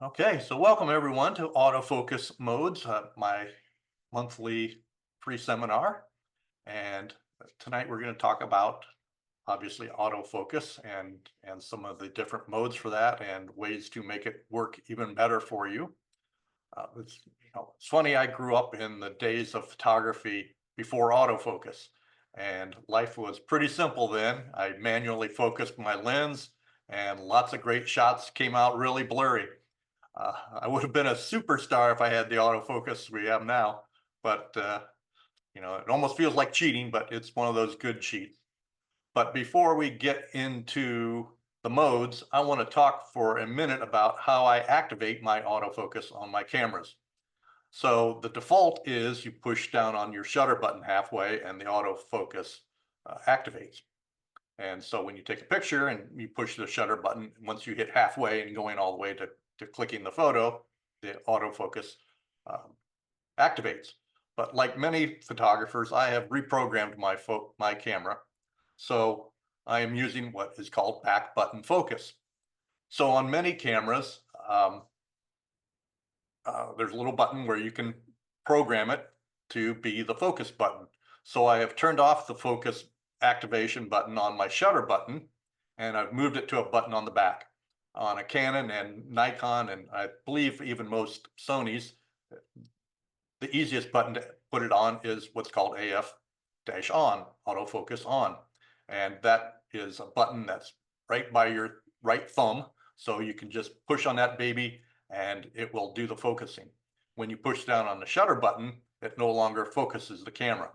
Okay, so welcome everyone to Autofocus Modes, my monthly free seminar. And tonight we're going to talk about obviously autofocus and some of the different modes for that and ways to make it work even better for you. It's funny, I grew up in the days of photography before autofocus, and life was pretty simple then. I manually focused my lens, and lots of great shots came out really blurry. I would have been a superstar if I had the autofocus we have now, but it almost feels like cheating, but it's one of those good cheats. But before we get into the modes, I want to talk for a minute about how I activate my autofocus on my cameras. So the default is you push down on your shutter button halfway and the autofocus activates. And so when you take a picture and you push the shutter button, once you hit halfway and going all the way to clicking the photo, the autofocus um, activates. But like many photographers, I have reprogrammed my camera. So I am using what is called back button focus. So on many cameras, there's a little button where you can program it to be the focus button. So I have turned off the focus activation button on my shutter button, and I've moved it to a button on the back. On a Canon and Nikon, and I believe even most Sonys, the easiest button to put it on is what's called AF-on, autofocus on. And that is a button that's right by your right thumb. So you can just push on that baby and it will do the focusing. When you push down on the shutter button, it no longer focuses the camera.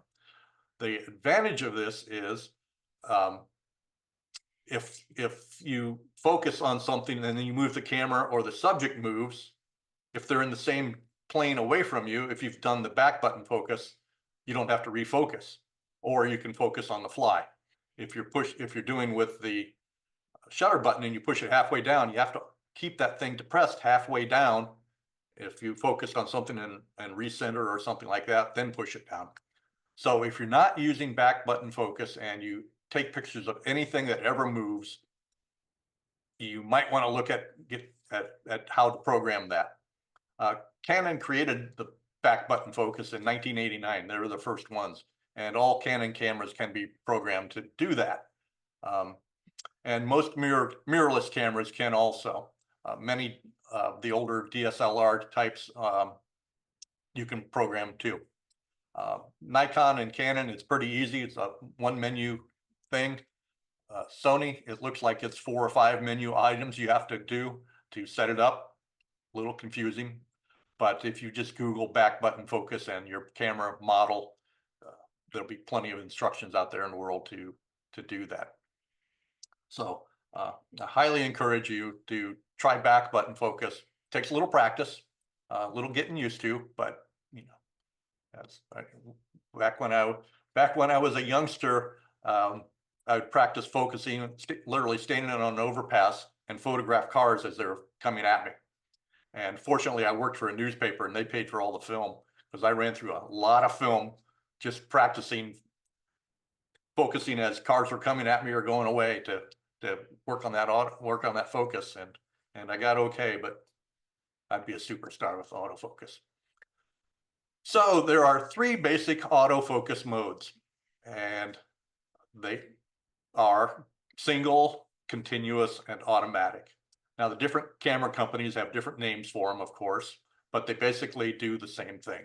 The advantage of this is um, if you focus on something and then you move the camera or the subject moves, if they're in the same plane away from you, if you've done the back button focus, you don't have to refocus, or you can focus on the fly. If you're doing with the shutter button and you push it halfway down, you have to keep that thing depressed halfway down. If you focused on something and recenter or something like that, then push it down. So if you're not using back button focus and you take pictures of anything that ever moves, you might want to look at how to program that. Uh, Canon created the back button focus in 1989. They were the first ones, and all Canon cameras can be programmed to do that. And most mirrorless cameras can also. Many of the older DSLR types you can program too. Nikon and Canon, it's pretty easy. It's a one menu thing. Sony, it looks like it's 4 or 5 menu items you have to do to set it up. A little confusing, but if you just Google back button focus and your camera model, there'll be plenty of instructions out there in the world to do that. So I highly encourage you to try back button focus. Takes a little practice, a little getting used to, but that's back when I was a youngster. I would practice focusing, literally standing on an overpass and photograph cars as they're coming at me. And fortunately, I worked for a newspaper and they paid for all the film because I ran through a lot of film just practicing focusing as cars were coming at me or going away to work on that focus. And I got okay, but I'd be a superstar with autofocus. So there are 3 basic autofocus modes, and they are single, continuous, and automatic. Now, the different camera companies have different names for them, of course, but they basically do the same thing.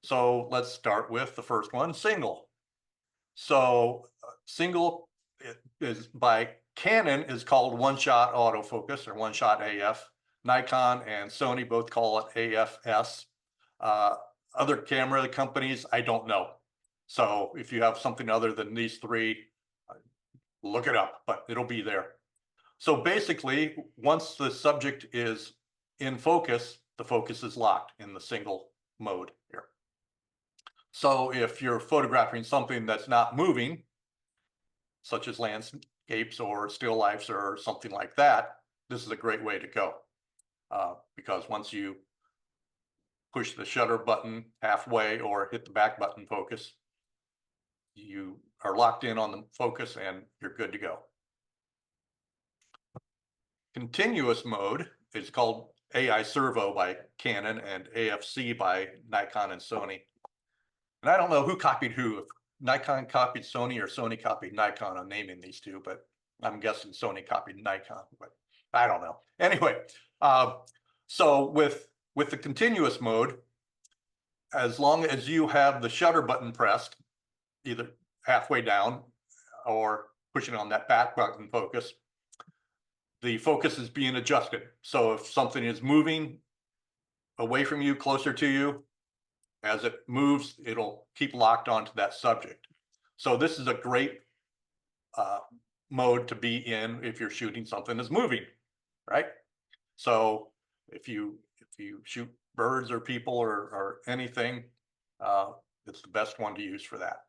So let's start with the first one, single. So single is by Canon is called one-shot autofocus or one-shot AF. Nikon and Sony both call it AFS. Other camera companies, I don't know. So if you have something other than these 3, look it up, but it'll be there. So basically, once the subject is in focus, the focus is locked in the single mode here. So if you're photographing something that's not moving, such as landscapes or still lifes or something like that, this is a great way to go. Because once you push the shutter button halfway or hit the back button focus, you are locked in on the focus and you're good to go. Continuous mode is called AI Servo by Canon and AFC by Nikon and Sony. And I don't know who copied who, if Nikon copied Sony or Sony copied Nikon on naming these two, but I'm guessing Sony copied Nikon, but I don't know. Anyway, so with the continuous mode, as long as you have the shutter button pressed, either halfway down or pushing on that back button focus, the focus is being adjusted. So if something is moving away from you, closer to you, as it moves, it'll keep locked onto that subject. So this is a great mode to be in if you're shooting something that's moving, right? So if you shoot birds or people or anything, it's the best one to use for that.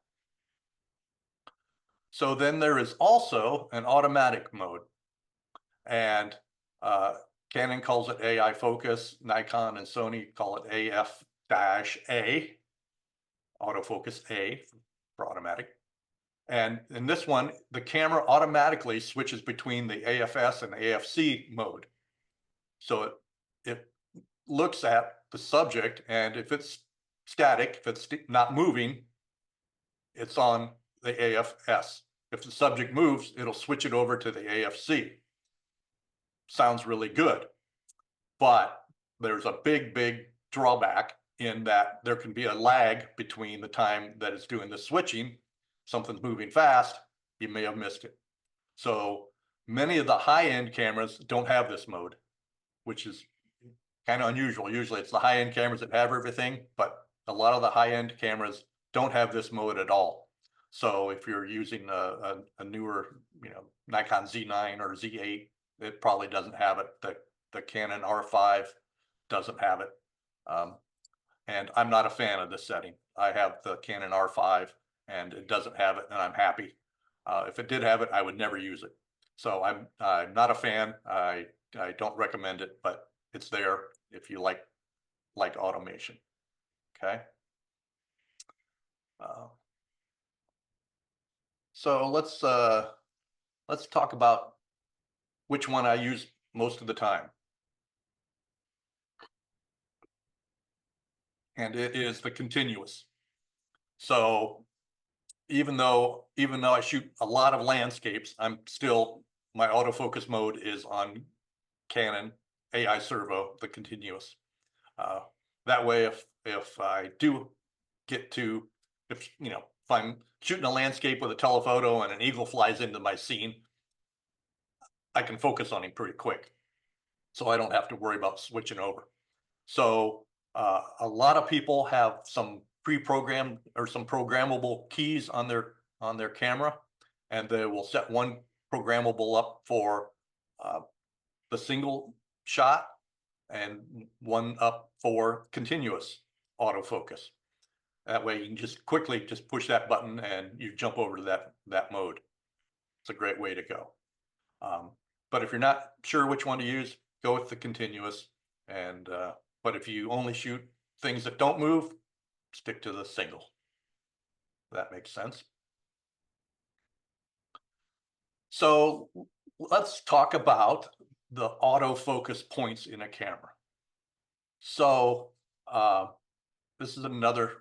So then there is also an automatic mode, and Canon calls it AI focus, Nikon and Sony call it AF-A, autofocus A for automatic. And in this one, the camera automatically switches between the AFS and AFC mode. So it looks at the subject, and if it's static, if it's not moving, it's on the AFS. If the subject moves, it'll switch it over to the AFC. Sounds really good, but there's a big drawback in that there can be a lag between the time that it's doing the switching. Something's moving fast, you may have missed it. So many of the high-end cameras don't have this mode, which is kind of unusual. Usually it's the high-end cameras that have everything, but a lot of the high-end cameras don't have this mode at all. So if you're using a newer, Nikon Z9 or Z8, it probably doesn't have it. The Canon R5 doesn't have it. And I'm not a fan of this setting. I have the Canon R5 and it doesn't have it, and I'm happy. If it did have it, I would never use it. So I'm not a fan. I don't recommend it, but it's there if you like automation. Okay. So let's talk about which one I use most of the time. And it is the continuous. So even though I shoot a lot of landscapes, my autofocus mode is on Canon AI Servo, the continuous. That way, if I do get to, if I'm shooting a landscape with a telephoto and an eagle flies into my scene, I can focus on him pretty quick, so I don't have to worry about switching over. So a lot of people have some pre-programmed or some programmable keys on their camera, and they will set one programmable up for the single shot and one up for continuous autofocus. That way you can just quickly push that button and you jump over to that mode. It's a great way to go. But if you're not sure which one to use, go with the continuous. And but if you only shoot things that don't move, stick to the single. That makes sense. So let's talk about the autofocus points in a camera. So this is another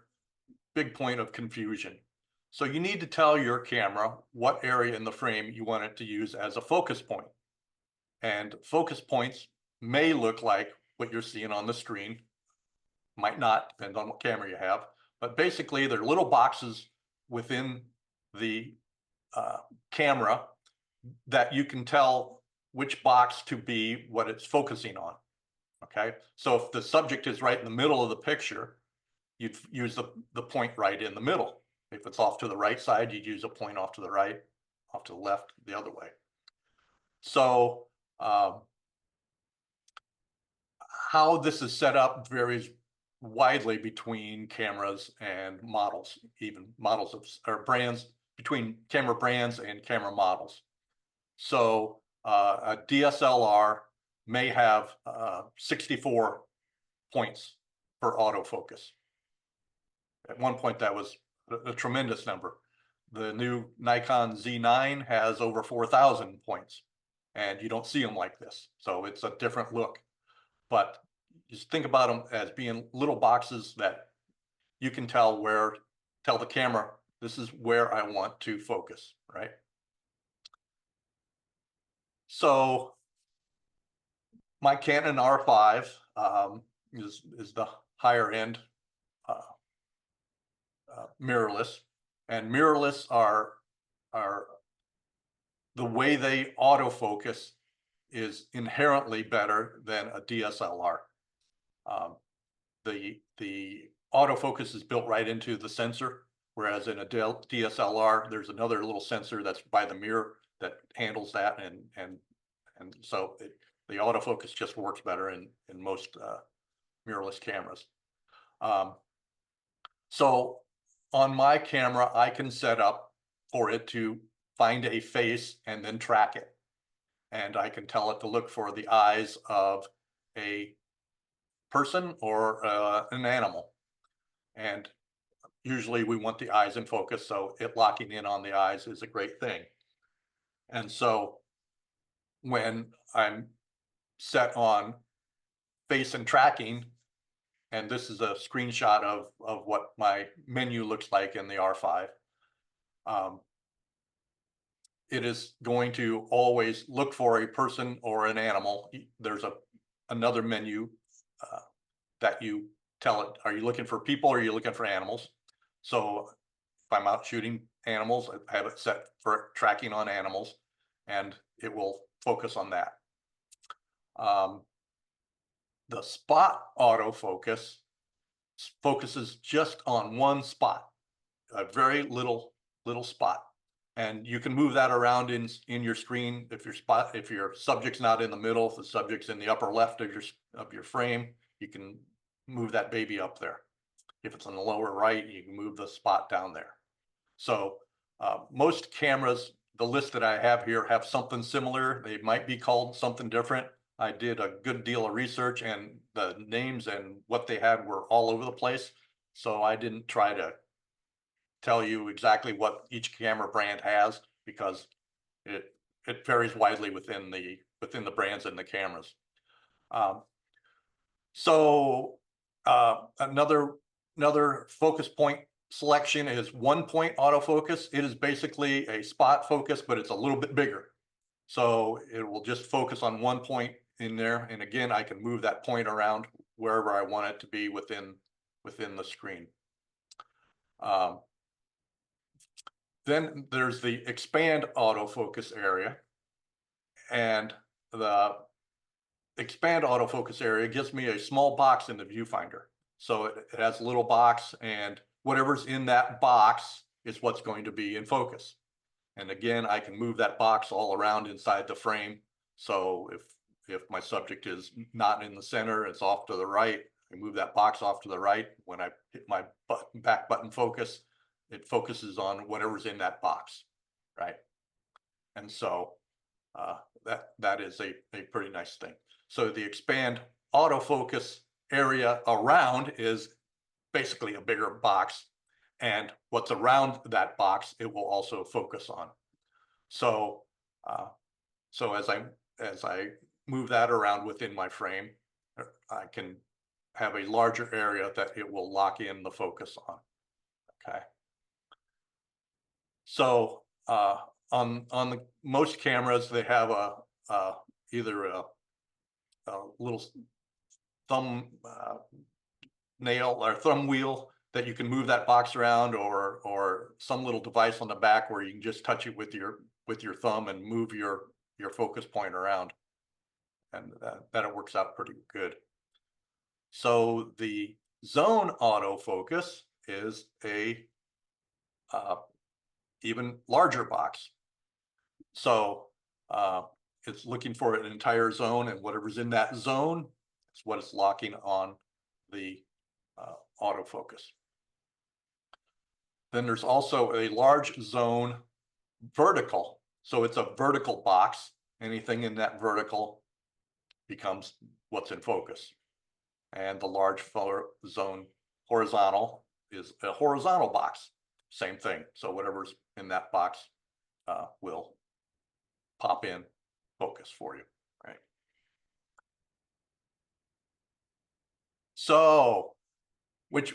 big point of confusion. So you need to tell your camera what area in the frame you want it to use as a focus point. And focus points may look like what you're seeing on the screen. Might not, depends on what camera you have. But basically, they're little boxes within the camera that you can tell which box to be what it's focusing on. Okay, so if the subject is right in the middle of the picture, you'd use the point right in the middle. If it's off to the right side, you'd use a point off to the right, off to the left, the other way. So how this is set up varies widely between cameras and models, even models or brands, between camera brands and camera models. So a DSLR may have 64 points for autofocus. At one point, that was a tremendous number. The new Nikon Z9 has over 4,000 points, and you don't see them like this. So it's a different look. but just think about them as being little boxes that you can tell the camera, this is where I want to focus, right? So my Canon R5 is the higher end uh, mirrorless, and mirrorless are the way they autofocus is inherently better than a DSLR. Um, the autofocus is built right into the sensor, whereas in a DSLR, there's another little sensor that's by the mirror that handles that, and so the autofocus just works better in most mirrorless cameras. So on my camera, I can set up for it to find a face and then track it. And I can tell it to look for the eyes of a person or an animal. And usually we want the eyes in focus, so it locking in on the eyes is a great thing. And so when I'm set on face and tracking, and this is a screenshot of what my menu looks like in the R5, it is going to always look for a person or an animal. There's another menu that you tell it, are you looking for people or are you looking for animals? So if I'm out shooting animals, I have it set for tracking on animals, and it will focus on that. The spot autofocus focuses just on one spot, a very little spot. And you can move that around in your screen if your subject's not in the middle, if the subject's in the upper left of your frame, you can move that baby up there. If it's on the lower right, you can move the spot down there. So most cameras, the list that I have here, have something similar. They might be called something different. I did a good deal of research, and the names and what they had were all over the place. So I didn't try to tell you exactly what each camera brand has, because it varies widely within the brands and the cameras. So another focus point selection is 1-point autofocus. It is basically a spot focus, but it's a little bit bigger. So it will just focus on 1 point in there. And again, I can move that point around wherever I want it to be within the screen. Then there's the expand autofocus area, and the expand autofocus area gives me a small box in the viewfinder. So it has a little box, and whatever's in that box is what's going to be in focus. And again, I can move that box all around inside the frame. So if my subject is not in the center, it's off to the right, I move that box off to the right. When I hit my back button focus, it focuses on whatever's in that box, right? And so that is a pretty nice thing. So the expand autofocus area around is basically a bigger box, and what's around that box, it will also focus on. So so as I move that around within my frame, I can have a larger area that it will lock in the focus on. Okay. So on the most cameras, they have either a little thumb nail or thumb wheel that you can move that box around, or some little device on the back where you can just touch it with your thumb and move your focus point around, and that it works out pretty good. So the zone autofocus is a even larger box. So it's looking for an entire zone, and whatever's in that zone is what it's locking on the autofocus. Then there's also a large zone vertical. So it's a vertical box. Anything in that vertical becomes what's in focus. And the large zone horizontal is a horizontal box. Same thing. So whatever's in that box will pop in focus for you, right? So which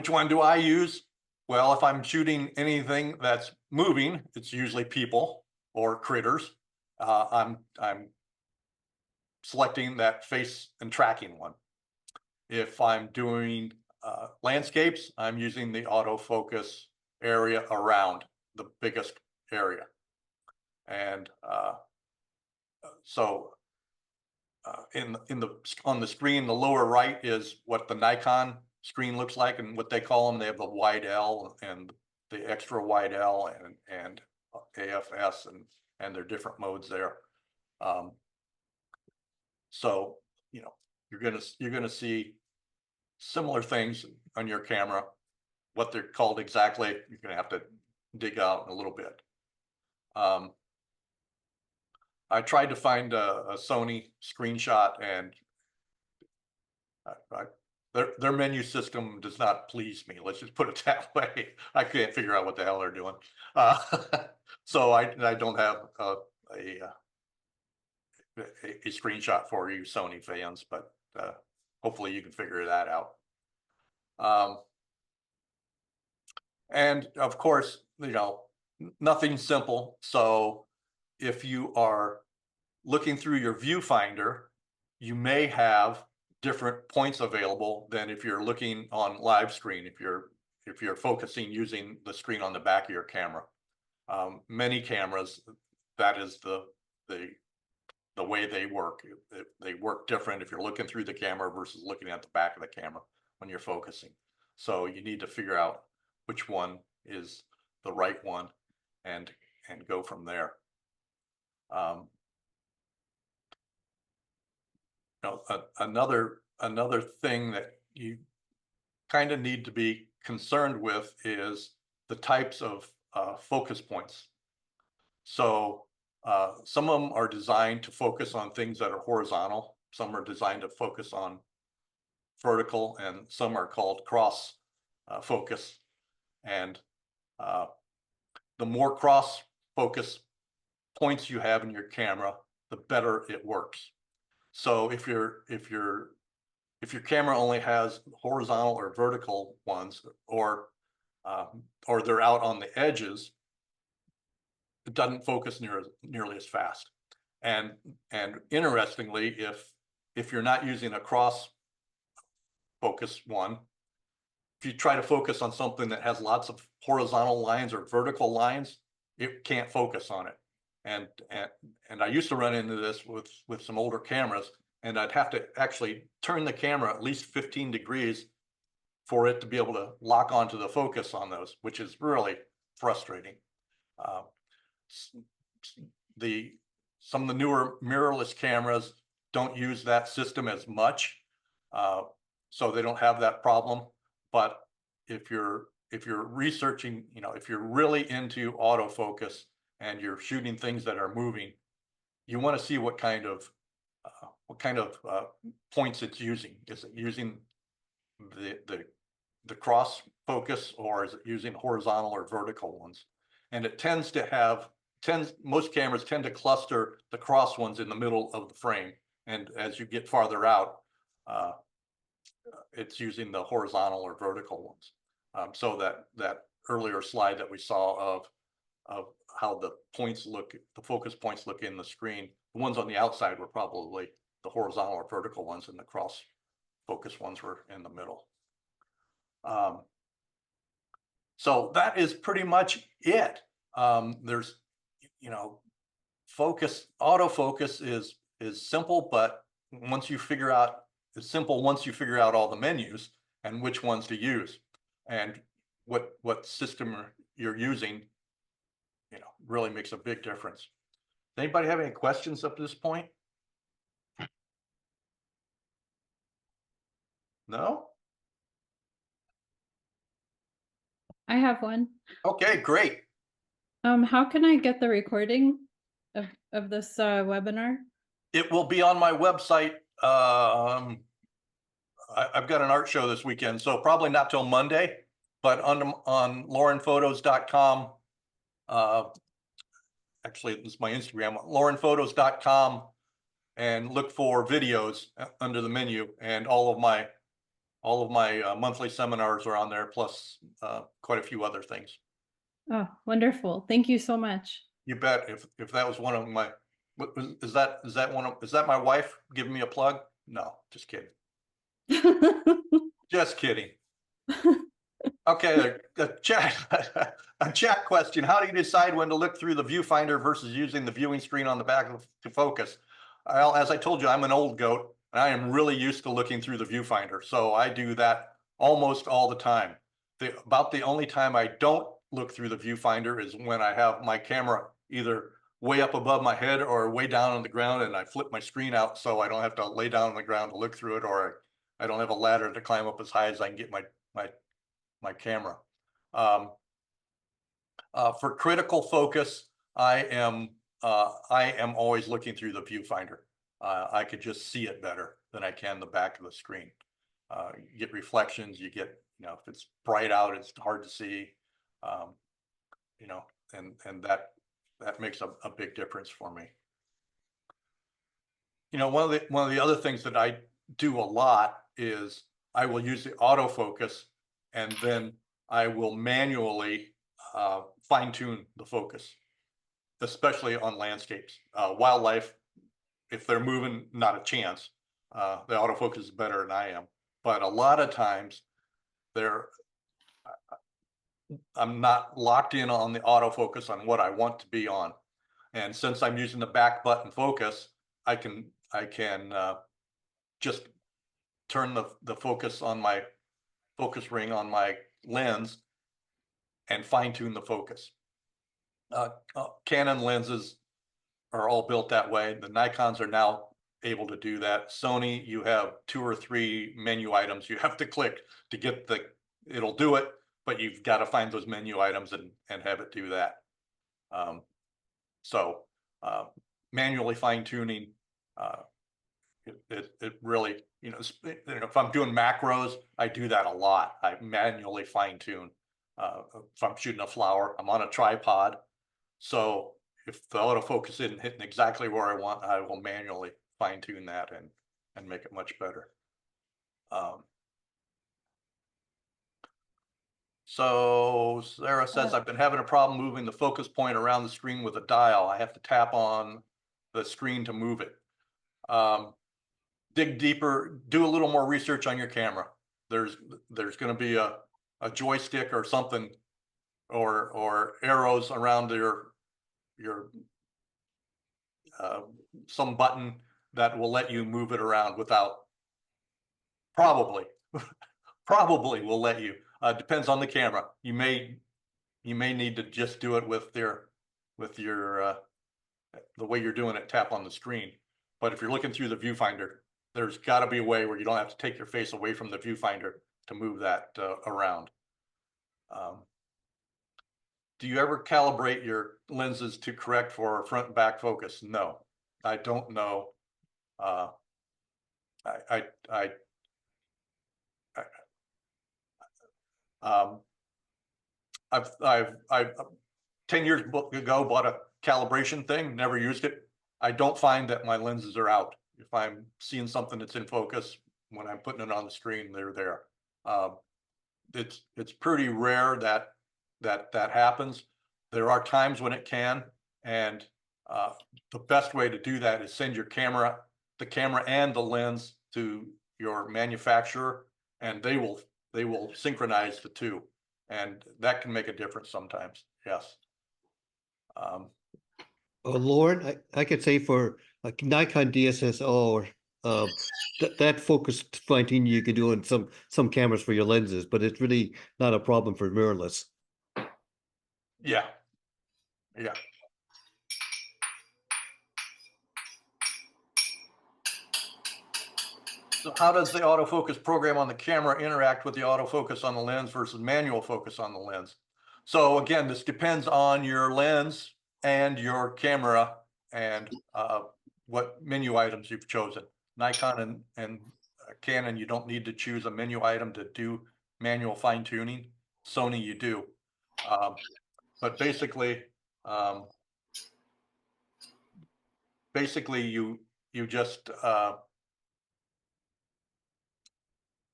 one do I use? Well, if I'm shooting anything that's moving, it's usually people or critters. I'm selecting that face and tracking one. If I'm doing landscapes, I'm using the autofocus area around the biggest area. And so on the screen, the lower right is what the Nikon screen looks like, and what they call them. They have the wide L and the extra wide L and AFS and their different modes there. So you're gonna see similar things on your camera. What they're called exactly, you're gonna have to dig out in a little bit. I tried to find a Sony screenshot, and their menu system does not please me. Let's just put it that way. I can't figure out what the hell they're doing. So I don't have a screenshot for you Sony fans, but hopefully you can figure that out. And of course, nothing simple. So if you are looking through your viewfinder, you may have different points available than if you're looking on live screen, if you're focusing using the screen on the back of your camera. Many cameras, that is the way they work. They work different if you're looking through the camera versus looking at the back of the camera when you're focusing. So you need to figure out which one is the right one and go from there. Another thing that you kind of need to be concerned with is the types of focus points. So some of them are designed to focus on things that are horizontal. Some are designed to focus on vertical, and some are called cross focus. And the more cross focus points you have in your camera, the better it works. So if your camera only has horizontal or vertical ones, or they're out on the edges, it doesn't focus nearly as fast. And interestingly, if you're not using a cross focus one, if you try to focus on something that has lots of horizontal lines or vertical lines, it can't focus on it. And I used to run into this with some older cameras, and I'd have to actually turn the camera at least 15 degrees for it to be able to lock onto the focus on those, which is really frustrating. Some of the newer mirrorless cameras don't use that system as much, so they don't have that problem. But if you're researching, if you're really into autofocus and you're shooting things that are moving, you want to see what kind of points it's using. Is it using the cross focus, or is it using horizontal or vertical ones? And it tends to have most cameras tend to cluster the cross ones in the middle of the frame, and as you get farther out, it's using the horizontal or vertical ones. So that earlier slide that we saw of how the points look, the focus points look in the screen, the ones on the outside were probably the horizontal or vertical ones, and the cross focus ones were in the middle. So that is pretty much it. There's, autofocus is simple, but once you figure out, it's simple once you figure out all the menus and which ones to use and what system you're using, really makes a big difference. Does anybody have any questions up to this point? No? I have one. Okay, great. How can I get the recording of this webinar? It will be on my website. I've got an art show this weekend, so probably not till Monday, but on lorenphotos.com. Actually, this is my Instagram, lorenphotos.com. and look for videos under the menu, and all of my monthly seminars are on there, plus quite a few other things. Oh, wonderful. Thank you so much. You bet. If that was one of my, is that one of, is that my wife giving me a plug? No, just kidding. Just kidding. Okay, a chat a chat question. How do you decide when to look through the viewfinder versus using the viewing screen on the back to focus? Well, as I told you, I'm an old goat and I am really used to looking through the viewfinder. So I do that almost all the time. About the only time I don't look through the viewfinder is when I have my camera either way up above my head or way down on the ground, and I flip my screen out so I don't have to lay down on the ground to look through it, or I don't have a ladder to climb up as high as I can get my camera. For critical focus, I am always looking through the viewfinder. I could just see it better than I can the back of the screen. You get reflections, you get, if it's bright out, it's hard to see, you know, and that makes a big difference for me. One of the other things that I do a lot is I will use the autofocus, and then I will manually fine tune the focus, especially on landscapes. Wildlife, if they're moving, not a chance. The autofocus is better than I am, but a lot of times I'm not locked in on the autofocus on what I want to be on. And since I'm using the back button focus, I can just turn the focus on my focus ring on my lens and fine tune the focus. Canon lenses are all built that way. The Nikons are now able to do that. Sony, you have 2 or 3 menu items you have to click to get it'll do it, but you've got to find those menu items and have it do that. So manually fine tuning, it really, if I'm doing macros, I do that a lot. I manually fine tune. If I'm shooting a flower, I'm on a tripod. So if the autofocus isn't hitting exactly where I want, I will manually fine tune that and make it much better. So Sarah says, I've been having a problem moving the focus point around the screen with a dial. I have to tap on the screen to move it. Dig deeper, do a little more research on your camera. There's going to be a joystick or something, or arrows around your some button that will let you move it around without, probably will let you. Depends on the camera. You may need to just do it with your the way you're doing it, tap on the screen. But if you're looking through the viewfinder, there's got to be a way where you don't have to take your face away from the viewfinder to move that around. Do you ever calibrate your lenses to correct for front and back focus? No, I don't know. I've 10 years ago bought a calibration thing, never used it. I don't find that my lenses are out. If I'm seeing something that's in focus, when I'm putting it on the screen, they're there. It's pretty rare that happens. There are times when it can, and the best way to do that is send your camera, the camera and the lens, to your manufacturer, and they will synchronize the two, and that can make a difference sometimes. Yes. Lauren, I could say for like Nikon DSLR, that focused fine tuning you can do on some cameras for your lenses, but it's really not a problem for mirrorless. Yeah. So how does the autofocus program on the camera interact with the autofocus on the lens versus manual focus on the lens? So again, this depends on your lens and your camera and what menu items you've chosen. Nikon and Canon, you don't need to choose a menu item to do manual fine tuning. Sony, you do. But basically, you just,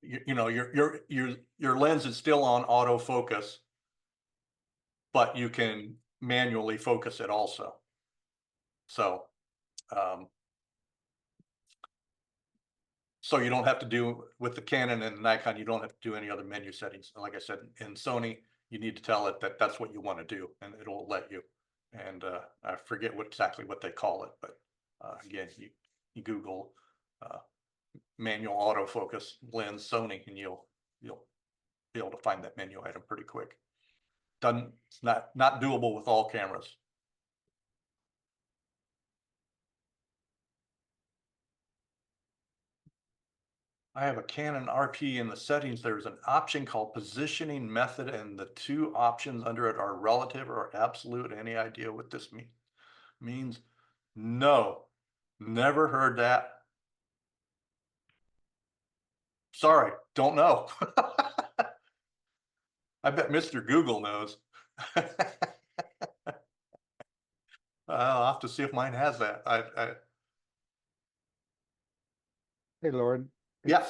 you know, your lens is still on autofocus, but you can manually focus it also. So, so you don't have to do with the Canon and the Nikon, you don't have to do any other menu settings. Like I said, in Sony, you need to tell it that that's what you want to do, and it'll let you. And I forget exactly what they call it, but again, you Google manual autofocus lens Sony, and you'll be able to find that menu item pretty quick. It's not doable with all cameras. I have a Canon RP in the settings. There's an option called positioning method, and the two options under it are relative or absolute. Any idea what this means? No, never heard that. Sorry, don't know. I bet Mr. Google knows. I'll have to see if mine has that. Hey, Loren. Yeah.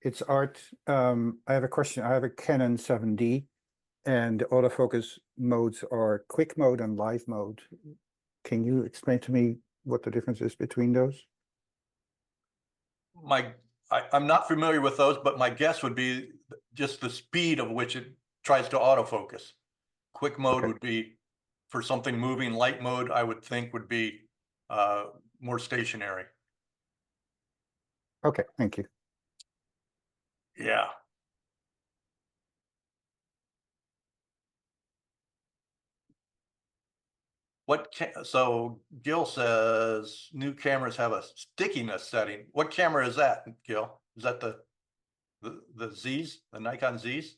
It's Art. I have a question. I have a Canon 7D, and the autofocus modes are quick mode and live mode. Can you explain to me what the difference is between those? I'm not familiar with those, but my guess would be just the speed of which it tries to autofocus. Quick mode Okay. would be for something moving. Light mode, I would think, would be more stationary. Okay, thank you. Yeah. So Gil says new cameras have a stickiness setting. What camera is that, Gil? Is that the Z's, the Nikon Z's?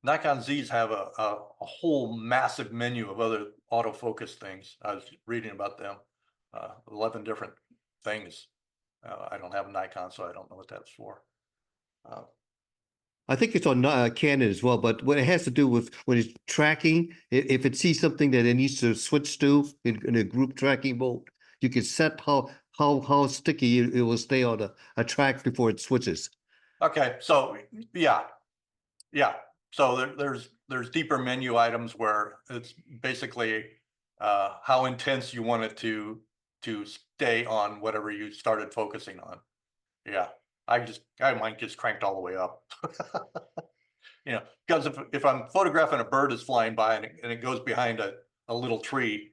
Nikon Z's have a whole massive menu of other autofocus things. I was reading about them, 11 different things. I don't have a Nikon, so I don't know what that's for. I think it's on Canon as well, but what it has to do with when it's tracking, if it sees something that it needs to switch to in a group tracking mode, you can set how sticky it will stay on a track before it switches. Okay, so yeah. So there's deeper menu items where it's basically how intense you want it to stay on whatever you started focusing on. Yeah, I might just cranked all the way up. You know, because if I'm photographing a bird that's flying by and it goes behind a little tree,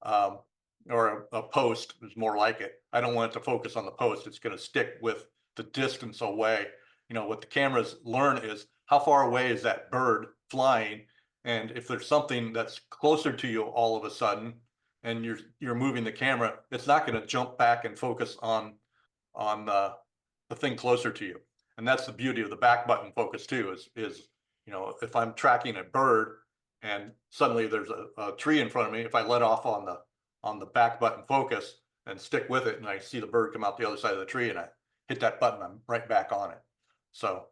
or a post is more like it, I don't want it to focus on the post. It's going to stick with the distance away. You know, what the cameras learn is how far away is that bird flying, and if there's something that's closer to you all of a sudden, and you're moving the camera, it's not going to jump back and focus on the thing closer to you. And that's the beauty of the back button focus too, is you know, if I'm tracking a bird and suddenly there's a tree in front of me, if I let off on the back button focus and stick with it, and I see the bird come out the other side of the tree and I hit that button, I'm right back on it. So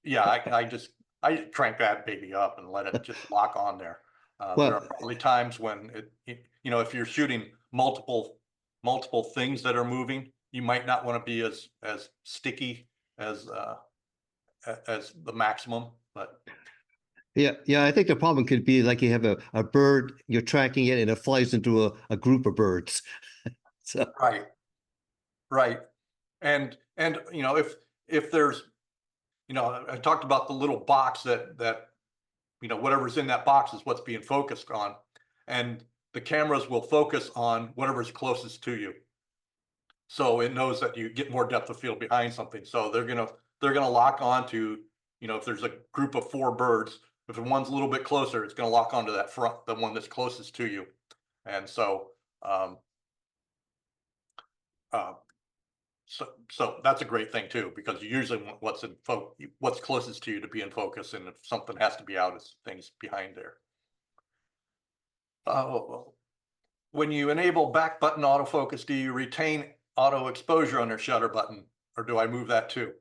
yeah, I crank that baby up and let it just lock on there. There are probably times when you know, if you're shooting multiple things that are moving, you might not want to be as sticky as the maximum, but Yeah, I think the problem could be like you have a bird, you're tracking it and it flies into a group of birds. So right. And you know, if there's, you know, I talked about the little box that you know, whatever's in that box is what's being focused on, and the cameras will focus on whatever's closest to you. So it knows that you get more depth of field behind something. So they're gonna lock on to, you know, if there's a group of 4 birds, if the one's a little bit closer, it's gonna lock onto that front, the one that's closest to you. And so so that's a great thing too, because you usually want what's closest to you to be in focus, and if something has to be out, it's things behind there. When you enable back button autofocus, do you retain auto exposure under shutter button, or do I move that too?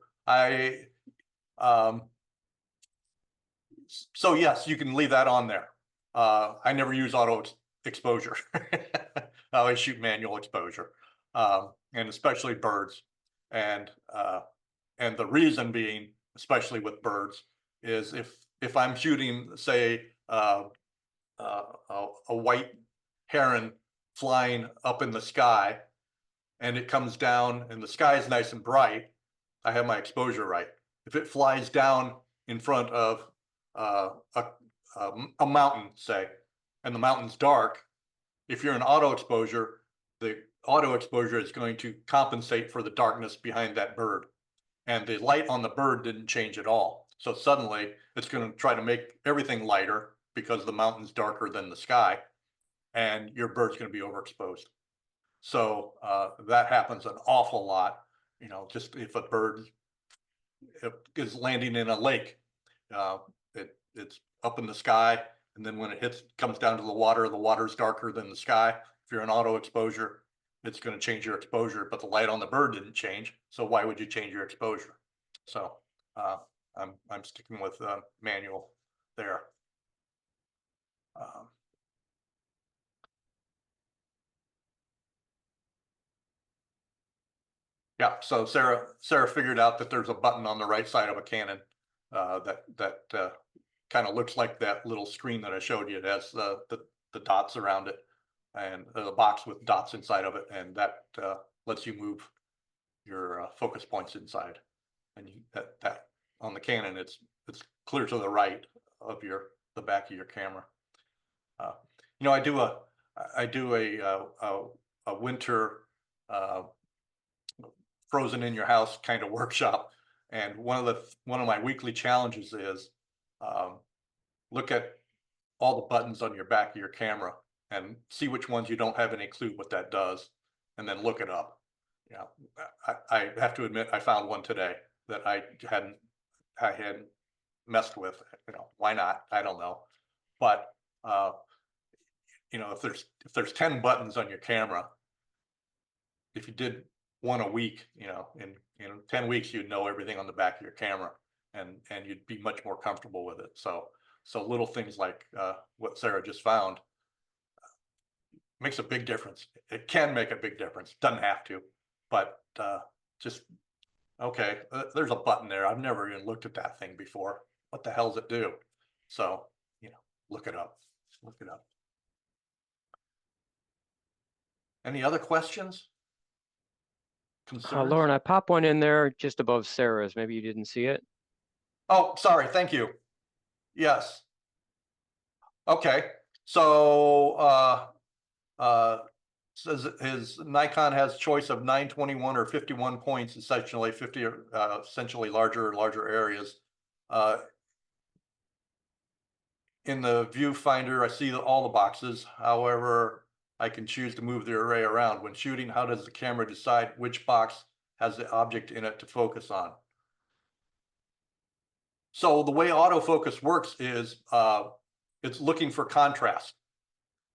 So yes, you can leave that on there. I never use auto exposure. I always shoot manual exposure, and especially birds. And the reason being, especially with birds, is if I'm shooting, say, a white heron flying up in the sky, and it comes down, and the sky is nice and bright, I have my exposure right. If it flies down in front of a mountain, say, and the mountain's dark, if you're in auto exposure, the auto exposure is going to compensate for the darkness behind that bird. And the light on the bird didn't change at all. So suddenly it's going to try to make everything lighter because the mountain's darker than the sky, and your bird's going to be overexposed. So that happens an awful lot. You know, just if a bird is landing in a lake, it's up in the sky, and then when it comes down to the water's darker than the sky. If you're in auto exposure, it's going to change your exposure, but the light on the bird didn't change. So why would you change your exposure? So I'm sticking with manual there. Yeah, so Sarah figured out that there's a button on the right side of a Canon that kind of looks like that little screen that I showed you. It has the dots around it, and the box with dots inside of it, and that lets you move your focus points inside. And that on the Canon, it's clear to the right of the back of your camera. You know, I do a winter frozen in your house kind of workshop, and one of my weekly challenges is look at all the buttons on your back of your camera and see which ones you don't have any clue what that does, and then look it up. Yeah, I have to admit I found one today that I hadn't messed with. You know, why not? I don't know, but you know, if there's 10 buttons on your camera, if you did one a week, you know, in 10 weeks, you'd know everything on the back of your camera, and you'd be much more comfortable with it. So little things like what Sarah just found makes a big difference. It can make a big difference. Doesn't have to, but just, okay, there's a button there. I've never even looked at that thing before. What the hell does it do? So, you know, look it up. Look it up. Any other questions? Concerns? Lauren, I popped one in there just above Sarah's. Maybe you didn't see it. Oh, sorry. Thank you. Yes. Okay. So says his Nikon has choice of 921 or 51 points, essentially 50 essentially larger areas. In the viewfinder, I see all the boxes. However, I can choose to move the array around. When shooting, how does the camera decide which box has the object in it to focus on? So the way autofocus works is it's looking for contrast.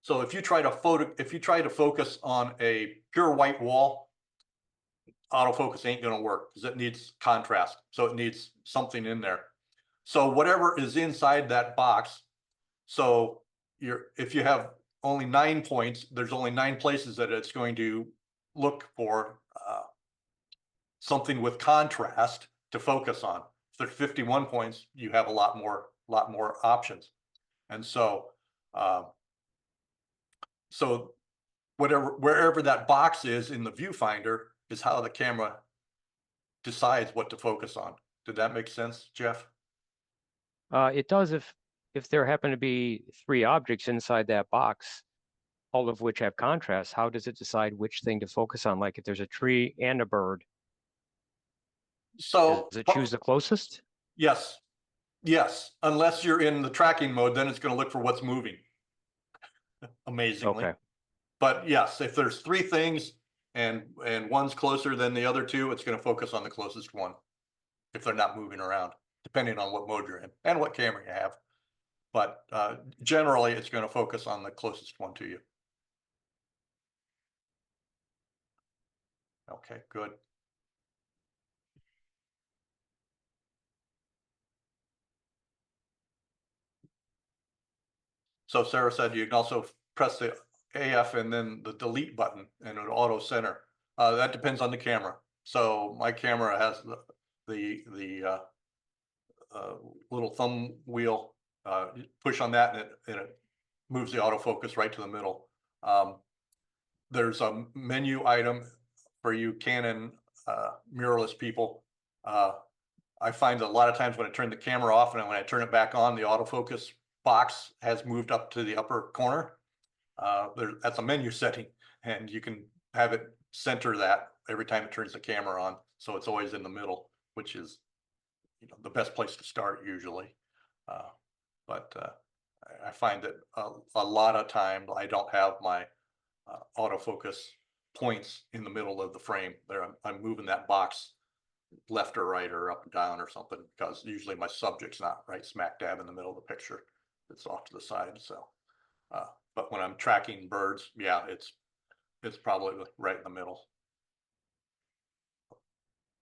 So if you try to focus on a pure white wall, autofocus ain't going to work because it needs contrast. So it needs something in there. So whatever is inside that box. So if you have only 9 points, there's only 9 places that it's going to look for something with contrast to focus on. If there's 51 points, you have a lot more options. And so wherever that box is in the viewfinder is how the camera decides what to focus on. Did that make sense, Jeff? It does if there happen to be 3 objects inside that box, all of which have contrast. How does it decide which thing to focus on? Like if there's a tree and a bird, So does it choose the closest? Yes. Unless you're in the tracking mode, then it's going to look for what's moving. Amazingly. Okay. But yes, if there's 3 things and one's closer than the other 2, it's going to focus on the closest one if they're not moving around, depending on what mode you're in and what camera you have. But generally, it's going to focus on the closest one to you. Okay, good. So Sarah said you can also press the AF and then the delete button and an auto center. That depends on the camera. So my camera has the little thumb wheel. You push on that and it moves the autofocus right to the middle. There's a menu item for you Canon mirrorless people. I find that a lot of times when I turn the camera off and when I turn it back on, the autofocus box has moved up to the upper corner. That's a menu setting, and you can have it center that every time it turns the camera on, so it's always in the middle, which is, you know, the best place to start usually. But I find that a lot of time I don't have my autofocus points in the middle of the frame. There, I'm moving that box left or right or up and down or something, because usually my subject's not right smack dab in the middle of the picture. It's off to the side. So, but when I'm tracking birds, yeah, it's probably right in the middle.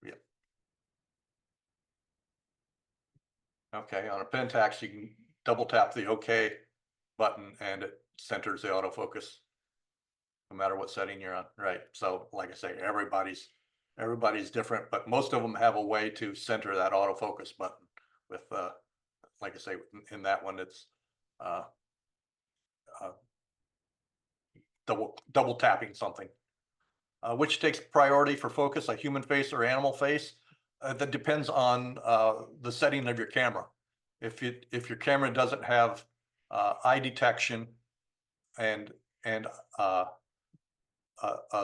Yeah. Okay, on a Pentax, you can double tap the OK button and it centers the autofocus, no matter what setting you're on. Right. So, like I say, everybody's different, but most of them have a way to center that autofocus button with, like I say, in that one, it's double tapping something. Which takes priority for focus, a human face or animal face? That depends on the setting of your camera. If your camera doesn't have eye detection and a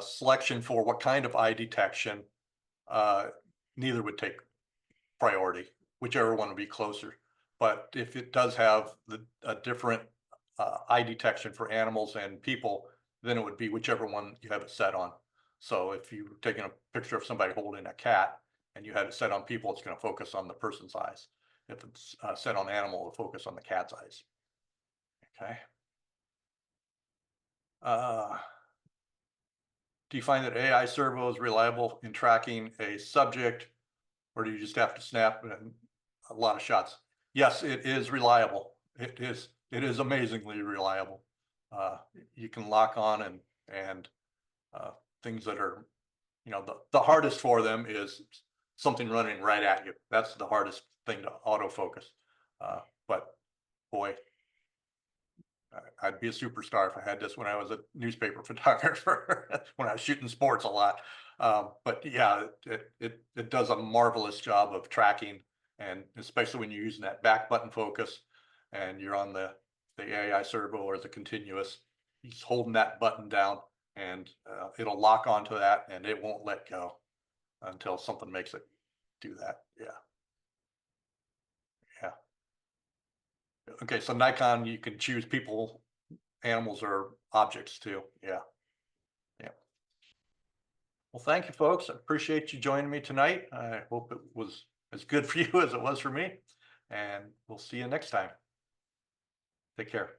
selection for what kind of eye detection, neither would take priority, whichever one would be closer. But if it does have a different eye detection for animals and people, then it would be whichever one you have it set on. So if you're taking a picture of somebody holding a cat and you had it set on people, it's going to focus on the person's eyes. If it's set on animal, it'll focus on the cat's eyes. Okay. Do you find that AI servo is reliable in tracking a subject, or do you just have to snap a lot of shots? Yes, it is reliable. It is amazingly reliable. You can lock on and things that are, you know, the hardest for them is something running right at you. That's the hardest thing to autofocus. But boy, I'd be a superstar if I had this when I was a newspaper photographer, when I was shooting sports a lot. But yeah, it does a marvelous job of tracking, and especially when you're using that back button focus and you're on the AI servo or the continuous, he's holding that button down and it'll lock onto that and it won't let go until something makes it do that. Yeah. Yeah. Okay, so Nikon, you can choose people, animals, or objects too. Yeah. Yeah. Well, thank you, folks. I appreciate you joining me tonight. I hope it was as good for you as it was for me. And we'll see you next time. Take care.